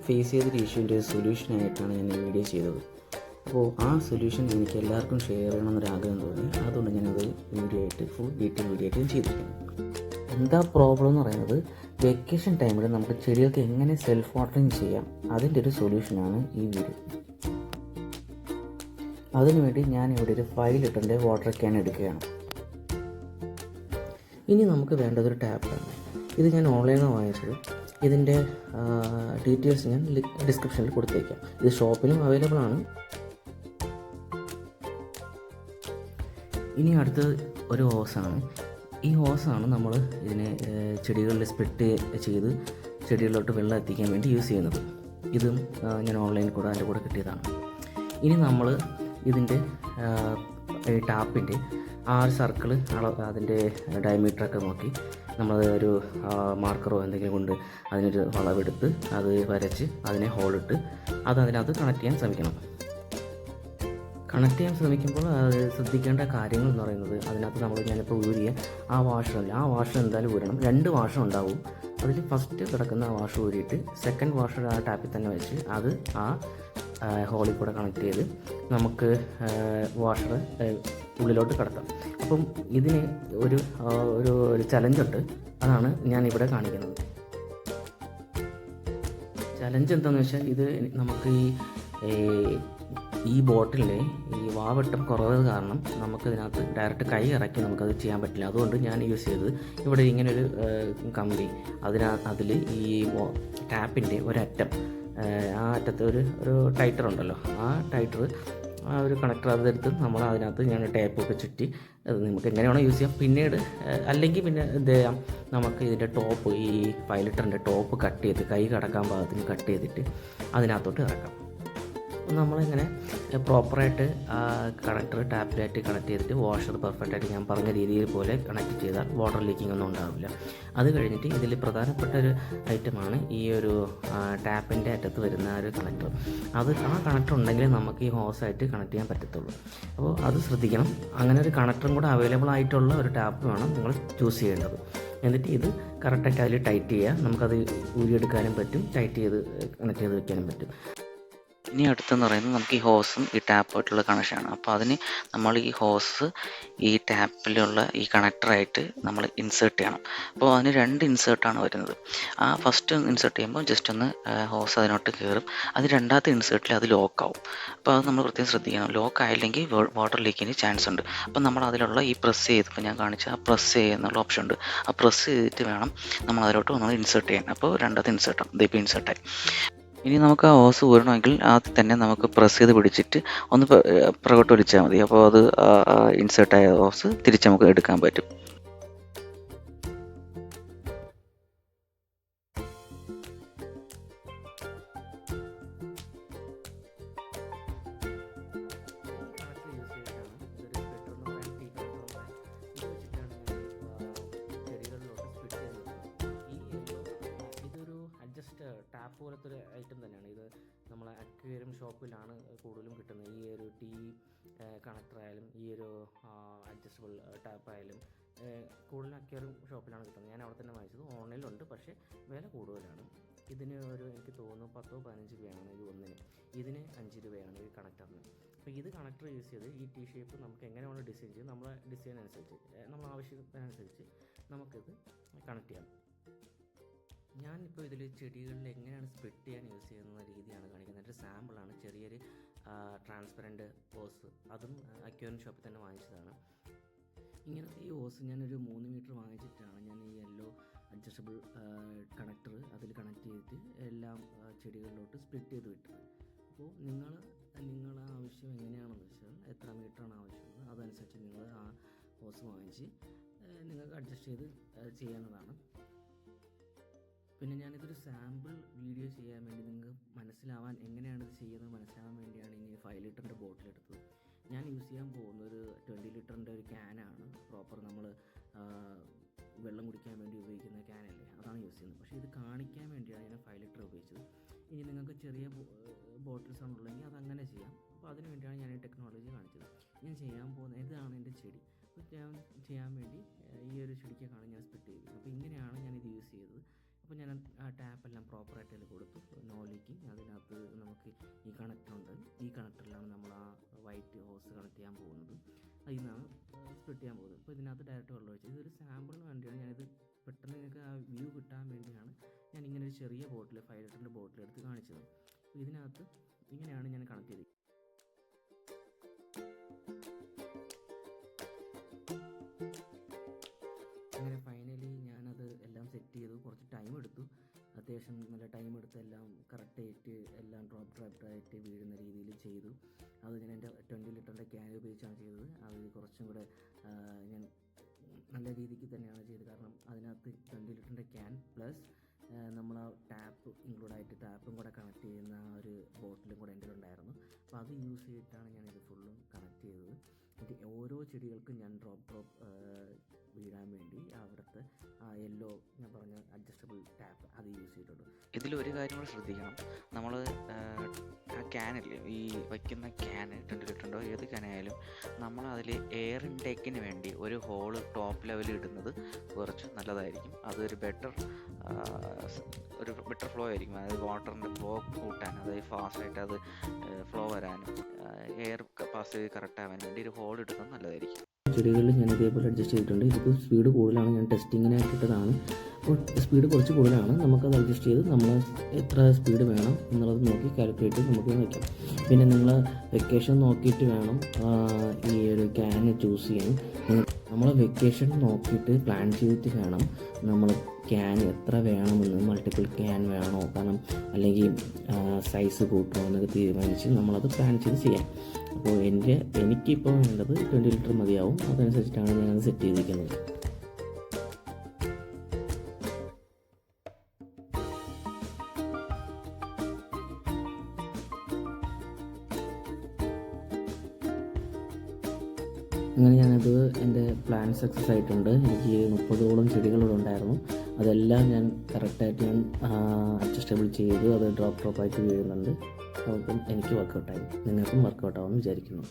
Face ചെയ്തൊരു ഇഷ്യൂവിൻ്റെ ഒരു സൊല്യൂഷനായിട്ടാണ് ഞാൻ ഈ വീഡിയോ ചെയ്തത്. അപ്പോൾ ആ സൊല്യൂഷൻ എനിക്ക് എല്ലാവർക്കും ഷെയർ ചെയ്യണമെന്നൊരാഗ്രഹം തോന്നി. അതുകൊണ്ട് ഞാനത് വീഡിയോ ആയിട്ട് ഫുൾ ഡീറ്റെയിൽ വീഡിയോ ആയിട്ട് ചെയ്തിരിക്കുന്നു. എന്താ പ്രോബ്ലം എന്ന് പറയുന്നത്, വെക്കേഷൻ ടൈമിൽ നമുക്ക് ചെടികൾക്ക് എങ്ങനെ സെൽഫ് വാട്ടറിങ് ചെയ്യാം, അതിൻ്റെ ഒരു സൊല്യൂഷനാണ് ഈ വീഡിയോ. അതിനുവേണ്ടി ഞാൻ ഇവിടെ ഒരു 5 ലിറ്ററിൻ്റെ വാട്ടർ ക്യാൻ എടുക്കുകയാണ്. ഇനി നമുക്ക് വേണ്ടതൊരു ടാപ്പാണ്. ഇത് ഞാൻ ഓൺലൈനിൽ നിന്ന് വാങ്ങിച്ചത്. ഇതിൻ്റെ ഡീറ്റെയിൽസ് ഞാൻ ഡിസ്ക്രിപ്ഷനിൽ കൊടുത്തേക്കാം. ഇത് ഷോപ്പിലും അവൈലബിൾ ആണ്. ഇനി അടുത്തത് ഒരു ഹോസാണ്. ഈ ഹോസാണ് നമ്മൾ ഇതിനെ ചെടികളിൽ സ്പ്രിറ്റ് ചെയ്ത് ചെടികളിലോട്ട് വെള്ളം എത്തിക്കാൻ വേണ്ടി യൂസ് ചെയ്യുന്നത്. ഇതും ഞാൻ ഓൺലൈനിൽ കൂടെ അതിൻ്റെ കൂടെ കിട്ടിയതാണ്. ഇനി നമ്മൾ ഇതിൻ്റെ ഈ ടാപ്പിൻ്റെ ആ ഒരു സർക്കിൾ അതിൻ്റെ ഡയമീറ്ററൊക്കെ നോക്കി നമ്മൾ ഒരു മാർക്കറോ എന്തെങ്കിലും കൊണ്ട് അതിനൊരു വളവെടുത്ത് അത് വരച്ച് അതിനെ ഹോളിട്ട് അതിനകത്ത് കണക്ട് ചെയ്യാൻ ശ്രമിക്കണം. കണക്ട് ചെയ്യാൻ ശ്രമിക്കുമ്പോൾ അത് ശ്രദ്ധിക്കേണ്ട കാര്യങ്ങൾ എന്ന് പറയുന്നത്, അതിനകത്ത് ഞാനിപ്പോൾ ഊരിയ ആ വാഷർ എന്തായാലും ഊരണം. 2 വാഷർ ഉണ്ടാവും. അതിൽ ഫസ്റ്റ് കിടക്കുന്ന ആ വാഷർ ഊരിയിട്ട് സെക്കൻഡ് വാഷർ ആ ടാപ്പിൽ തന്നെ വെച്ച് അത് ആ ഹോളിൽ കൂടെ കണക്ട് ചെയ്ത് നമുക്ക് വാഷർ ഉള്ളിലോട്ട് കടത്താം. അപ്പം ഇതിന് ഒരു ചലഞ്ചുണ്ട്. അതാണ് ഞാനിവിടെ കാണിക്കുന്നത്. ചലഞ്ച് എന്താണെന്ന് വെച്ചാൽ, ഇത് നമുക്ക് ഈ ബോട്ടിലിലെ ഈ വാവട്ടം കുറവ് കാരണം നമുക്കിതിനകത്ത് ഡയറക്റ്റ് കൈ ഇറക്കി നമുക്കത് ചെയ്യാൻ പറ്റില്ല. അതുകൊണ്ട് ഞാൻ യൂസ് ചെയ്തത് ഇവിടെ ഇങ്ങനൊരു കമ്പി, അതിൽ ഈ ടാപ്പിൻ്റെ ഒരറ്റം, ആ അറ്റത്ത് ഒരു ടൈറ്റർ ഉണ്ടല്ലോ, ആ ടൈറ്റർ ആ ഒരു കണക്ടർ അതെടുത്ത് നമ്മൾ അതിനകത്ത് ഞാൻ ടേപ്പൊക്കെ ചുറ്റി അത് നമുക്ക് എങ്ങനെയാണോ യൂസ് ചെയ്യാം. പിന്നീട് അല്ലെങ്കിൽ പിന്നെ എന്ത് ചെയ്യാം, നമുക്ക് ഇതിൻ്റെ ടോപ്പ്, ഈ 5 ലിറ്ററിൻ്റെ ടോപ്പ് കട്ട് ചെയ്ത് കൈ കടക്കാൻ പാകത്തിന് കട്ട് ചെയ്തിട്ട് അതിനകത്തോട്ട് ഇറക്കാം. നമ്മളിങ്ങനെ പ്രോപ്പറായിട്ട് ആ കണക്ടർ ടാപ്പിലായിട്ട് കണക്ട് ചെയ്തിട്ട് വാഷർ പെർഫെക്റ്റായിട്ട് ഞാൻ പറഞ്ഞ രീതിയിൽ പോലെ കണക്ട് ചെയ്താൽ വാട്ടർ ലീക്കിംഗ് ഒന്നും ഉണ്ടാവില്ല. അത് കഴിഞ്ഞിട്ട് ഇതിൽ പ്രധാനപ്പെട്ട ഒരു ഐറ്റമാണ് ഈ ഒരു ടാപ്പിൻ്റെ അറ്റത്ത് വരുന്ന ഒരു കണക്ടർ. ആ കണക്ടർ ഉണ്ടെങ്കിൽ നമുക്ക് ഈ ഹോസായിട്ട് കണക്ട് ചെയ്യാൻ പറ്റത്തുള്ളൂ. അപ്പോൾ അത് ശ്രദ്ധിക്കണം. അങ്ങനെ ഒരു കണക്ടറും കൂടെ അവൈലബിൾ ആയിട്ടുള്ള ഒരു ടാപ്പ് വേണം നിങ്ങൾ ചൂസ് ചെയ്യേണ്ടത്. എന്നിട്ട് ഇത് കറക്റ്റായിട്ട് അതിൽ ടൈറ്റ് ചെയ്യുക. നമുക്കത് ഊരിയെടുക്കാനും പറ്റും, ടൈറ്റ് ചെയ്ത് കണക്ട് ചെയ്ത് വെക്കാനും പറ്റും. ഇനി അടുത്തെന്ന് പറയുന്നത് നമുക്ക് ഈ ഹോസും ഈ ടാപ്പായിട്ടുള്ള കണക്ഷനാണ്. അപ്പോൾ അതിന് നമ്മൾ ഈ ഹോസ് ഈ ടാപ്പിലുള്ള ഈ കണക്ടറായിട്ട് നമ്മൾ ഇൻസേർട്ട് ചെയ്യണം. അപ്പോൾ അതിന് 2 ഇൻസേർട്ടാണ് വരുന്നത്. ആ ഫസ്റ്റ് ഇൻസേർട്ട് ചെയ്യുമ്പോൾ ജസ്റ്റ് ഒന്ന് ഹോസ് അതിനോട്ട് കയറും. അത് രണ്ടാമത്തെ ഇൻസേർട്ടിൽ അത് ലോക്കാവും. അപ്പോൾ അത് നമ്മൾ പ്രത്യേകം ശ്രദ്ധിക്കണം. ലോക്ക് ആയില്ലെങ്കിൽ വാട്ടർ ലീക്കിന് ചാൻസ് ഉണ്ട്. അപ്പോൾ നമ്മൾ അതിലുള്ള ഈ പ്രസ് ചെയ്ത്, ഇപ്പോൾ ഞാൻ കാണിച്ച ആ പ്രസ് ചെയ്യുന്നുള്ള ഓപ്ഷൻ ഉണ്ട്. ആ പ്രസ് ചെയ്തിട്ട് വേണം നമ്മൾ അതിലോട്ട് നമ്മൾ ഇൻസേർട്ട് ചെയ്യാൻ. അപ്പോൾ രണ്ടാമത്തെ ഇൻസേർട്ടാണ്, ഇതിപ്പോൾ ഇൻസേർട്ടായി. ഇനി നമുക്ക് ആ ഹോസ് ഊരണമെങ്കിൽ ആദ്യം തന്നെ നമുക്ക് പ്രസ് ചെയ്ത് പിടിച്ചിട്ട് ഒന്ന് പുറകോട്ട് വലിച്ചാൽ മതി. അപ്പോൾ അത് ഇൻസേർട്ടായ ഹോസ് തിരിച്ച് നമുക്ക് എടുക്കാൻ പറ്റും. ടാപ്പ് പോലത്തെ ഒരു ഐറ്റം തന്നെയാണ് ഇത്. നമ്മളെ അക്വേറിയം ഷോപ്പിലാണ് കൂടുതലും കിട്ടുന്നത്. ഈ ഒരു ടീ കണക്ടറായാലും ഈ ഒരു അഡ്ജസ്റ്റബിൾ ടാപ്പായാലും കൂടുതലും അക്വേറിയം ഷോപ്പിലാണ് കിട്ടുന്നത്. ഞാൻ അവിടെ തന്നെ വാങ്ങിച്ചത്. ഓൺലൈനിലുണ്ട്, പക്ഷേ വില കൂടുതലാണ്. ഇതിന് എനിക്ക് തോന്നുന്നു 10-15 രൂപയാണ് ഇത് ഒന്നിന്. ഇതിന് 5 രൂപയാണ് ഈ കണക്ടറിന്. അപ്പോൾ ഇത് കണക്ടർ യൂസ് ചെയ്ത് ഈ ടീ ഷേപ്പ് നമുക്ക് എങ്ങനെയാണ് ഡിസൈൻ ചെയ്ത് നമ്മളെ ഡിസൈൻ അനുസരിച്ച് നമ്മൾ ആവശ്യത്തിനനുസരിച്ച് നമുക്കിത് കണക്ട് ചെയ്യാം. ഞാനിപ്പോൾ ഇതിൽ ചെടികളിൽ എങ്ങനെയാണ് സ്പ്രിറ്റ് ചെയ്യാൻ യൂസ് ചെയ്യുന്ന രീതിയാണ് കാണിക്കുന്നത്. ഒരു സാമ്പിളാണ്, ചെറിയൊരു ട്രാൻസ്പെറൻറ്റ് ഹോസ്. അതും അക്വേറിയം ഷോപ്പിൽ തന്നെ വാങ്ങിച്ചതാണ്. ഇങ്ങനത്തെ ഈ ഹോസ് ഞാനൊരു 3 മീറ്റർ വാങ്ങിച്ചിട്ടാണ് ഞാൻ ഈ യെല്ലോ അഡ്ജസ്റ്റബിൾ കണക്ടർ അതിൽ കണക്ട് ചെയ്തിട്ട് എല്ലാം ചെടികളിലോട്ട് സ്പ്ലിറ്റ് ചെയ്ത് വിട്ടത്. അപ്പോൾ നിങ്ങളെ ആവശ്യം എങ്ങനെയാണെന്ന് വെച്ചാൽ, എത്ര മീറ്ററാണ് ആവശ്യമുള്ളത് അതനുസരിച്ച് നിങ്ങൾ ആ ഹോസ് വാങ്ങിച്ച് നിങ്ങൾക്ക് അഡ്ജസ്റ്റ് ചെയ്ത് ചെയ്യാവുന്നതാണ്. പിന്നെ ഞാനിതൊരു സാമ്പിൾ വീഡിയോ ചെയ്യാൻ വേണ്ടി നിങ്ങൾക്ക് മനസ്സിലാവാൻ, എങ്ങനെയാണ് ഇത് ചെയ്യുന്നത് മനസ്സിലാവാൻ വേണ്ടിയാണ് ഇനി 5 ലിറ്ററിൻ്റെ ബോട്ടിൽ എടുത്തത്. ഞാൻ യൂസ് ചെയ്യാൻ പോകുന്ന ഒരു 20 ലിറ്ററിൻ്റെ ഒരു ക്യാനാണ്. പ്രോപ്പർ നമ്മൾ വെള്ളം കുടിക്കാൻ വേണ്ടി ഉപയോഗിക്കുന്ന ക്യാനല്ലേ, അതാണ് യൂസ് ചെയ്യുന്നത്. പക്ഷേ ഇത് കാണിക്കാൻ വേണ്ടിയാണ് ഞാൻ 5 ലിറ്റർ ഉപയോഗിച്ചത്. ഇനി നിങ്ങൾക്ക് ചെറിയ ബോട്ടിൽസ് ആണുള്ളെങ്കിൽ അതങ്ങനെ ചെയ്യാം. അപ്പോൾ അതിന് വേണ്ടിയാണ് ഞാൻ ഈ ടെക്നോളജി കാണിച്ചത്. ഞാൻ ചെയ്യാൻ പോകുന്ന ഇതാണ് എൻ്റെ ചെടി. അപ്പോൾ ഞാൻ ചെയ്യാൻ വേണ്ടി ഈ ഒരു ചെടിക്കാണ് ഞാൻ സ്പ്ലിറ്റ് ചെയ്തത്. അപ്പോൾ ഇങ്ങനെയാണ് ഞാനിത് യൂസ് ചെയ്തത്. അപ്പോൾ ഞാൻ ആ ടാപ്പെല്ലാം പ്രോപ്പറായിട്ട് അതിൽ കൊടുത്തു, നോ ലീക്കിങ്. അതിനകത്ത് നമുക്ക് ഈ കണക്ടറുണ്ട്, ഈ കണക്ടറിലാണ് നമ്മൾ ആ വൈറ്റ് ഹോസ് കണക്ട് ചെയ്യാൻ പോകുന്നത്, അതിൽ നിന്നാണ് സ്പ്ലിറ്റ് ചെയ്യാൻ പോകുന്നത്. അപ്പോൾ ഇതിനകത്ത് ഡയറക്റ്റ് വെള്ളം ഒഴിച്ചത് ഇതൊരു സാമ്പിളിന് വേണ്ടിയാണ് ഞാനിത്, പെട്ടെന്ന് നിങ്ങൾക്ക് ആ വ്യൂ കിട്ടാൻ വേണ്ടിയാണ് ഞാൻ ഇങ്ങനെ ഒരു ചെറിയ ബോട്ടിൽ 5 ലിറ്ററിൻ്റെ ബോട്ടിൽ എടുത്ത് കാണിച്ചത്. അപ്പോൾ ഇതിനകത്ത് ഇങ്ങനെയാണ് ഞാൻ കണക്ട് ചെയ്തത്. അങ്ങനെ ഫൈനലി ഞാനത് എല്ലാം സെറ്റ് ചെയ്തു. കുറച്ച് ടൈം എടുത്തു, അത്യാവശ്യം നല്ല ടൈം എടുത്ത് എല്ലാം കറക്റ്റായിട്ട് എല്ലാം ഡ്രോപ്പായിട്ട് വീഴുന്ന രീതിയിൽ ചെയ്തു. അത് ഞാൻ എൻ്റെ 20 ലിറ്ററിൻ്റെ ക്യാൻ ഉപയോഗിച്ചാണ് ചെയ്തത്. അത് കുറച്ചും കൂടെ ഞാൻ നല്ല രീതിക്ക് തന്നെയാണ് ചെയ്തത്. കാരണം അതിനകത്ത് 20 ലിറ്ററിൻ്റെ ക്യാൻ പ്ലസ് നമ്മൾ ആ ടാപ്പ് ഇൻക്ലൂഡായിട്ട് ടാപ്പും കൂടെ കണക്ട് ചെയ്യുന്ന ആ ഒരു ബോട്ടിലും കൂടെ എൻ്റെ ഉണ്ടായിരുന്നു. അപ്പോൾ അത് യൂസ് ചെയ്തിട്ടാണ് ഞാനിത് ഫുള്ളും കണക്ട് ചെയ്തത്. എന്നിട്ട് ഓരോ ചെടികൾക്കും ഞാൻ ഡ്രോപ്പ് വീഴാൻ വേണ്ടി അവിടുത്തെ ആ യെല്ലോ ഞാൻ പറഞ്ഞ അഡ്ജസ്റ്റബിൾ ടാപ്പ് അത് യൂസ് ചെയ്തിട്ടുണ്ട്. ഇതിലൊരു കാര്യം കൂടെ ശ്രദ്ധിക്കണം, നമ്മൾ ആ ക്യാനില്ലേ, ഈ വയ്ക്കുന്ന ക്യാന് 20 ലിറ്ററിൻ്റെയോ ഏത് ക്യാനായാലും നമ്മൾ അതിൽ എയർ ഇൻടേക്കിന് വേണ്ടി ഒരു ഹോള് ടോപ്പ് ലെവലിൽ ഇടുന്നത് കുറച്ച് നല്ലതായിരിക്കും. അതൊരു ബെറ്റർ ഫ്ലോ ആയിരിക്കും. അതായത് വാട്ടറിൻ്റെ ഫ്ലോ കൂട്ടാൻ, അതായത് ഫാസ്റ്റായിട്ട് അത് ഫ്ലോ വരാനും എയർ കപ്പാസിറ്റി കറക്റ്റ് ആവാൻ വേണ്ടി ഒരു ഹോൾ ഇടുന്നത് നല്ലതായിരിക്കും. ചെടികളിൽ ഞാൻ ഇതേപോലെ അഡ്ജസ്റ്റ് ചെയ്തിട്ടുണ്ട്. ഇതിപ്പോൾ സ്പീഡ് കൂടുതലാണ്, ഞാൻ ടെസ്റ്റിങ്ങിനായിട്ട് ഇട്ടതാണ്. അപ്പോൾ സ്പീഡ് കുറച്ച് കൂടുതലാണ്, നമുക്കത് അഡ്ജസ്റ്റ് ചെയ്ത് നമ്മൾ എത്ര സ്പീഡ് വേണം എന്നുള്ളത് നോക്കി കാൽക്കുലേറ്റ് ചെയ്ത് നമുക്ക് വയ്ക്കാം. പിന്നെ നിങ്ങൾ വെക്കേഷൻ നോക്കിയിട്ട് വേണം ഈ ഒരു ക്യാൻ ചൂസ് ചെയ്യാൻ. നമ്മൾ വെക്കേഷൻ നോക്കിയിട്ട് പ്ലാൻ ചെയ്തിട്ട് വേണം നമ്മൾ ക്യാൻ എത്ര വേണമെന്ന്, മൾട്ടിപ്പിൾ ക്യാൻ വേണോ, കാരണം അല്ലെങ്കിൽ സൈസ് കൂട്ടണോ എന്നൊക്കെ തീരുമാനിച്ച് നമ്മളത് പ്ലാൻ ചെയ്ത് ചെയ്യാം. അപ്പോൾ എനിക്കിപ്പോൾ വേണ്ടത് 20 ലിറ്റർ മതിയാവും. അതനുസരിച്ചിട്ടാണ് ഞാനത് സെറ്റ് ചെയ്തിരിക്കുന്നത്. അങ്ങനെ ഞാനത് എൻ്റെ പ്ലാൻ സക്സസ് ആയിട്ടുണ്ട്. എനിക്ക് 30ഓളം ചെടികളിവിടെ ഉണ്ടായിരുന്നു. അതെല്ലാം ഞാൻ കറക്റ്റായിട്ട് ഞാൻ അഡ്ജസ്റ്റബിൾ ചെയ്തു. അത് ഡ്രോപ്പായിട്ട് വീഴുന്നുണ്ട്. അപ്പം എനിക്ക് വർക്കൗട്ടായി, നിങ്ങൾക്കും വർക്കൗട്ടാവുമെന്ന് വിചാരിക്കുന്നു.